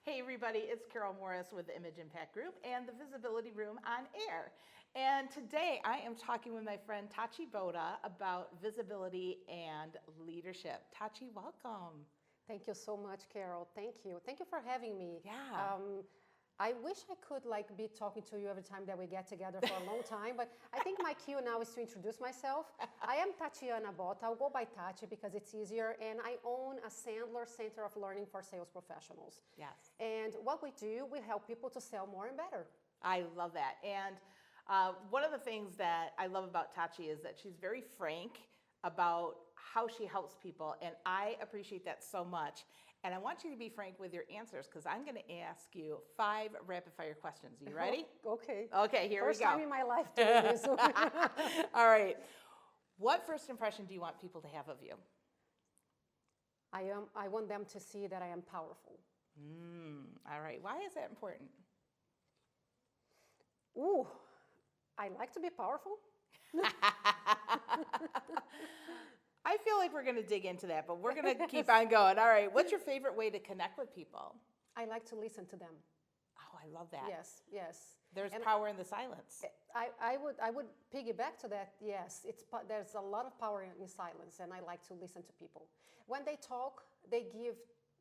Hey everybody, it's Karyl Morris with the Image Impact Group and the Visibility Room on Air. And today I am talking with my friend Tati Bota about visibility and leadership. Tati, welcome. Thank you so much, Karyl. Thank you. Thank you for having me. Yeah. I wish I could be talking to you every time that we get together for a long time, but I think my cue now is to introduce myself. I am Tati Bota. I'll go by Tati because it's easier, and I own a Sandler Center of Learning for Sales Professionals. Yes. And what we do, we help people to sell more and better. I love that. And one of the things that I love about Tati is that she's very frank about how she helps people, and I appreciate that so much. And I want you to be frank with your answers because I'm going to ask you 5 rapid fire questions. Are you ready? Okay. Okay, here we go. First time in my life doing this. All right. What first impression do you want people to have of you? I want them to see that I am powerful. All right. Why is that important? Ooh, I like to be powerful. I feel like we're going to dig into that, but we're going to keep on going. All right. What's your favorite way to connect with people? I like to listen to them. Oh, I love that. Yes. There's power in the silence. I would piggyback to that. Yes, there's a lot of power in silence, and I like to listen to people. When they talk, they give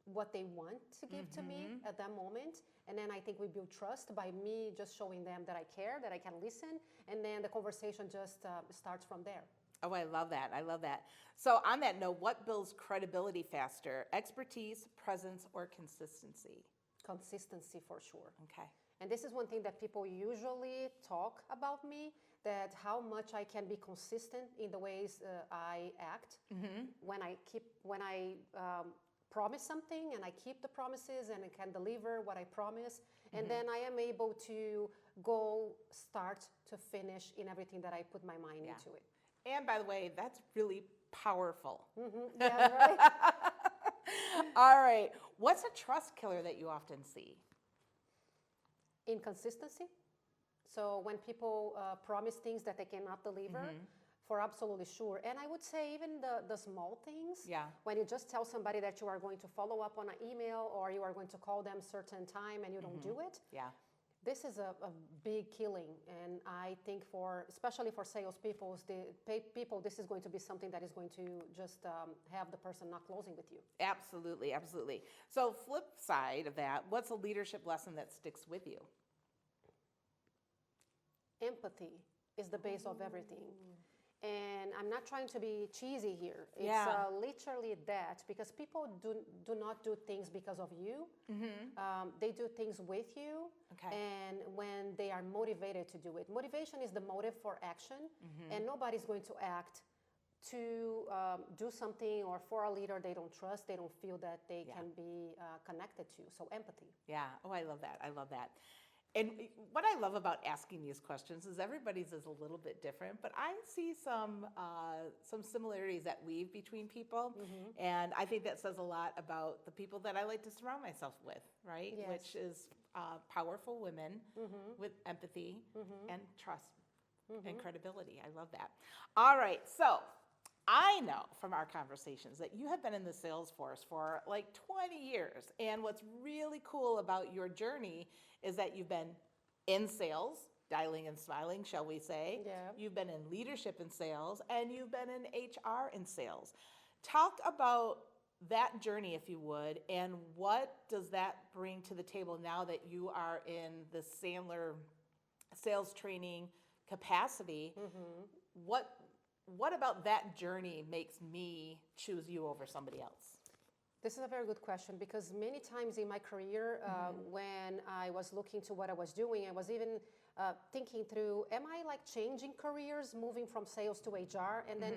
what they want to give to me at that moment, and then I think we build trust by me just showing them that I care, that I can listen, and then the conversation just starts from there. Oh, I love that. I love that. So on that note, what builds credibility faster? Expertise, presence, or consistency? Consistency for sure. Okay. And this is one thing that people usually talk about me, that how much I can be consistent in the ways I act. When I promise something and I keep the promises and I can deliver what I promise, and then I am able to go start to finish in everything that I put my mind into it. And by the way, that's really powerful. Yeah, right. All right. What's a trust killer that you often see? Inconsistency. So when people promise things that they cannot deliver, for absolutely sure. And I would say even the small things. Yeah. When you just tell somebody that you are going to follow up on an email or you are going to call them certain time and you don't do it. Yeah. This is a big killing, and I think especially for salespeople, this is going to be something that is going to just have the person not closing with you. Absolutely, absolutely. So flip side of that, what's a leadership lesson that sticks with you? Empathy is the base of everything. And I'm not trying to be cheesy here. It's literally that, because people do not do things because of you. They do things with you, and when they are motivated to do it. Motivation is the motive for action, and nobody's going to act to do something or for a leader they don't trust, they don't feel that they can be connected to. So empathy. Yeah. Oh, I love that. I love that. And what I love about asking these questions is everybody's is a little bit different, but I see some similarities that weave between people, and I think that says a lot about the people that I like to surround myself with, right? Yes. Which is powerful women with empathy and trust and credibility. I love that. All right, so I know from our conversations that you have been in the sales force for like 20 years. And what's really cool about your journey is that you've been in sales, dialing and smiling, shall we say. Yeah. You've been in leadership in sales, and you've been in HR in sales. Talk about that journey, if you would, and what does that bring to the table now that you are in the Sandler sales training capacity? What about that journey makes me choose you over somebody else? This is a very good question, because many times in my career, when I was looking to what I was doing, I was even thinking through, am I like changing careers, moving from sales to HR? And then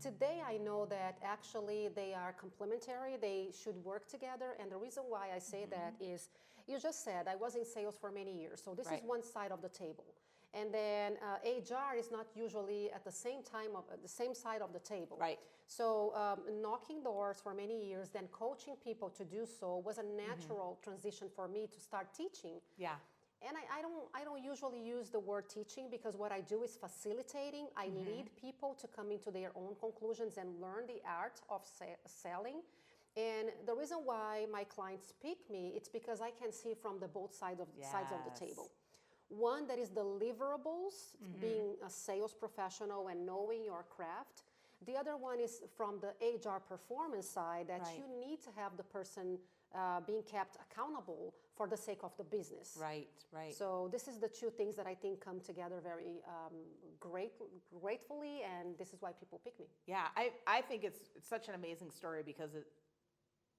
today I know that actually they are complementary, they should work together. And the reason why I say that is, you just said I was in sales for many years. So this is one side of the table. And then HR is not usually at the same side of the table. Right. So knocking doors for many years, then coaching people to do so was a natural transition for me to start teaching. Yeah. And I don't usually use the word teaching, because what I do is facilitating. I lead people to come into their own conclusions and learn the art of selling. And the reason why my clients pick me, it's because I can see from the both sides of the table. One, that is deliverables, being a sales professional and knowing your craft. The other one is from the HR performance side, that you need to have the person being kept accountable for the sake of the business. Right. So this is the two things that I think come together very gratefully, and this is why people pick me. Yeah, I think it's such an amazing story because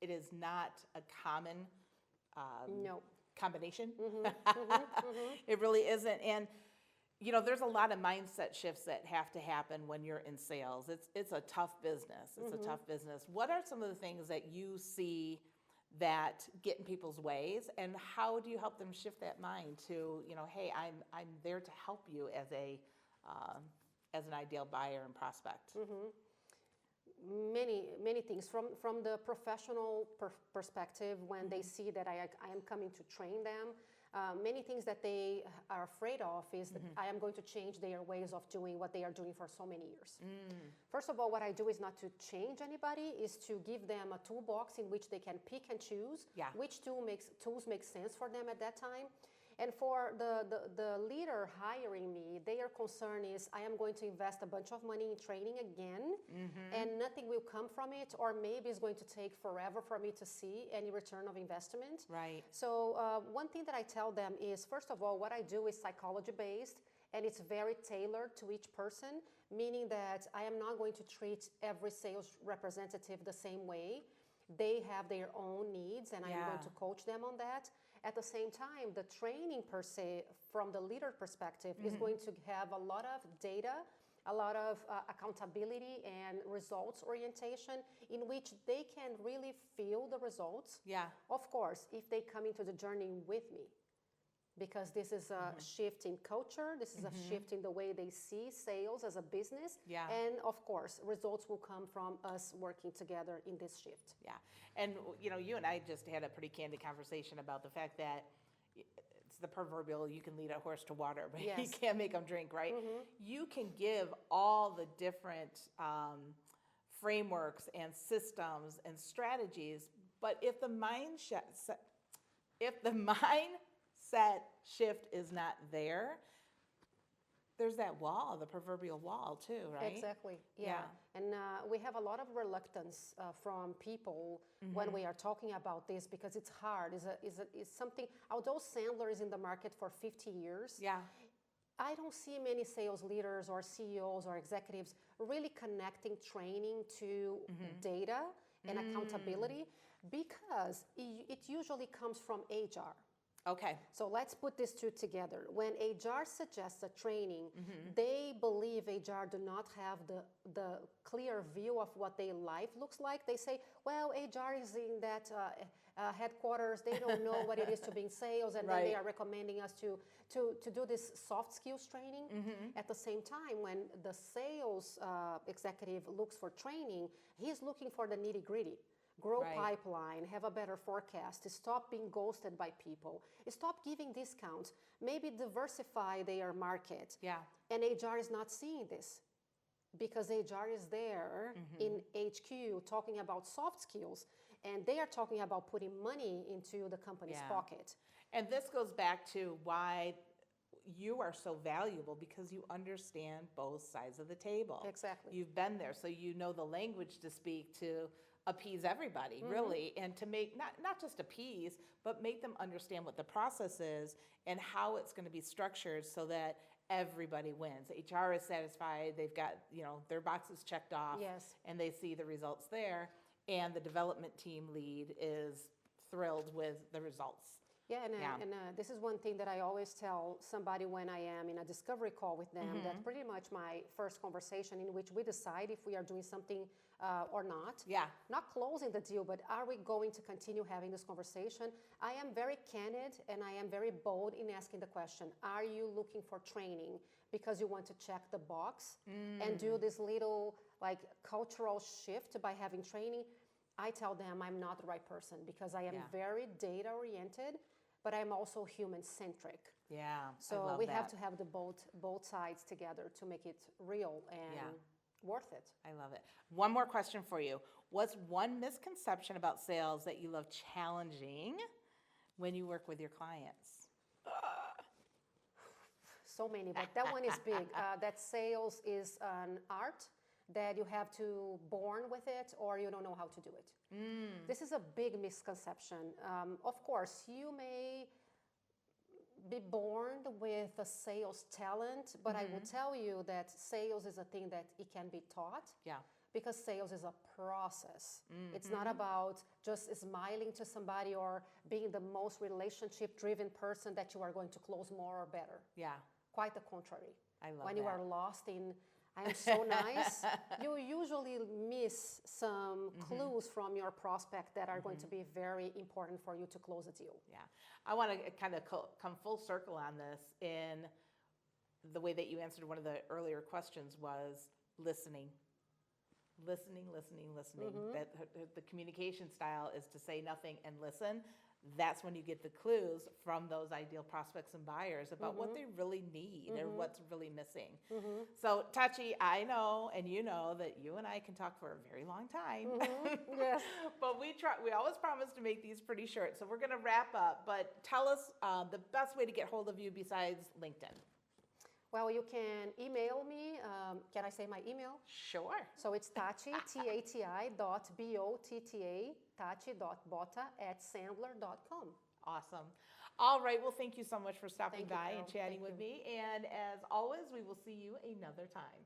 it is not a common combination. It really isn't. And, you know, there's a lot of mindset shifts that have to happen when you're in sales. It's a tough business. It's a tough business. What are some of the things that you see that get in people's ways, and how do you help them shift that mind to, you know, hey, I'm there to help you as an ideal buyer and prospect? Many things from the professional perspective, when they see that I am coming to train them. Many things that they are afraid of is that I am going to change their ways of doing what they are doing for so many years. First of all, what I do is not to change anybody, is to give them a toolbox in which they can pick and choose which tools make sense for them at that time. And for the leader hiring me, their concern is I am going to invest a bunch of money in training again, and nothing will come from it, or maybe it's going to take forever for me to see any return of investment. Right. So one thing that I tell them is, first of all, what I do is psychology-based, and it's very tailored to each person, meaning that I am not going to treat every sales representative the same way. They have their own needs, and I am going to coach them on that. At the same time, the training per se, from the leader perspective, is going to have a lot of data, a lot of accountability and results orientation, in which they can really feel the results. Of course, if they come into the journey with me, because this is a shift in culture, this is a shift in the way they see sales as a business, and of course, results will come from us working together in this shift. And, you know, you and I just had a pretty candid conversation about the fact that it's the proverbial, you can lead a horse to water, but you can't make them drink, right? You can give all the different frameworks and systems and strategies, but if the mindset shift is not there, there's that wall, the proverbial wall too, right? Exactly, And we have a lot of reluctance from people when we are talking about this, because it's hard. It's something, although Sandler is in the market for 50 years, I don't see many sales leaders or CEOs or executives really connecting training to data and accountability, because it usually comes from HR. Okay. So let's put these two together. When HR suggests a training, they believe HR do not have the clear view of what their life looks like. They say, well, HR is in that headquarters. They don't know what it is to be in sales, and then they are recommending us to do this soft skills training. At the same time, when the sales executive looks for training, he's looking for the nitty gritty. Grow pipeline, have a better forecast, stop being ghosted by people, stop giving discounts, maybe diversify their market. And HR is not seeing this, because HR is there in HQ talking about soft skills, and they are talking about putting money into the company's pocket. And this goes back to why you are so valuable, because you understand both sides of the table. Exactly. You've been there, so you know the language to speak to appease everybody, really, and to make, not just appease, but make them understand what the process is and how it's going to be structured so that everybody wins. HR is satisfied, they've got, you know, their boxes checked off, and they see the results there, and the development team lead is thrilled with the results. And this is one thing that I always tell somebody when I am in a discovery call with them, that pretty much my first conversation, in which we decide if we are doing something or not. Not closing the deal, but are we going to continue having this conversation? I am very candid, and I am very bold in asking the question, are you looking for training because you want to check the box and do this little like cultural shift by having training? I tell them I'm not the right person, because I am very data oriented, but I'm also human centric. Yeah. So we have to have the both sides together to make it real and worth it. I love it. One more question for you. What's one misconception about sales that you love challenging when you work with your clients? So many, but that one is big. That sales is an art, that you have to born with it or you don't know how to do it. This is a big misconception. Of course, you may be born with a sales talent, but I will tell you that sales is a thing that it can be taught. Yeah. Because sales is a process. It's not about just smiling to somebody or being the most relationship-driven person that you are going to close more or better. Yeah. Quite the contrary. I love when that. you are lost in, I am so nice, you usually miss some clues from your prospect that are going to be very important for you to close a deal. Yeah. I want to kind of come full circle on this in the way that you answered one of the earlier questions was listening. Listening. That the communication style is to say nothing and listen. That's when you get the clues from those ideal prospects and buyers about what they really need or what's really missing. So, Tati, I know and you know that you and I can talk for a very long time. Yes. But we always promise to make these pretty short. So we're going to wrap up. But tell us the best way to get hold of you besides LinkedIn. Well, you can email me. Can I say my email? Sure. So it's Tati, Tati.Botta, Tati.Bota@Sandler.com. Awesome. All right. Well, thank you so much for stopping Thank you, by and Karyl. chatting Thank with you. me. And as always, we will see you another time.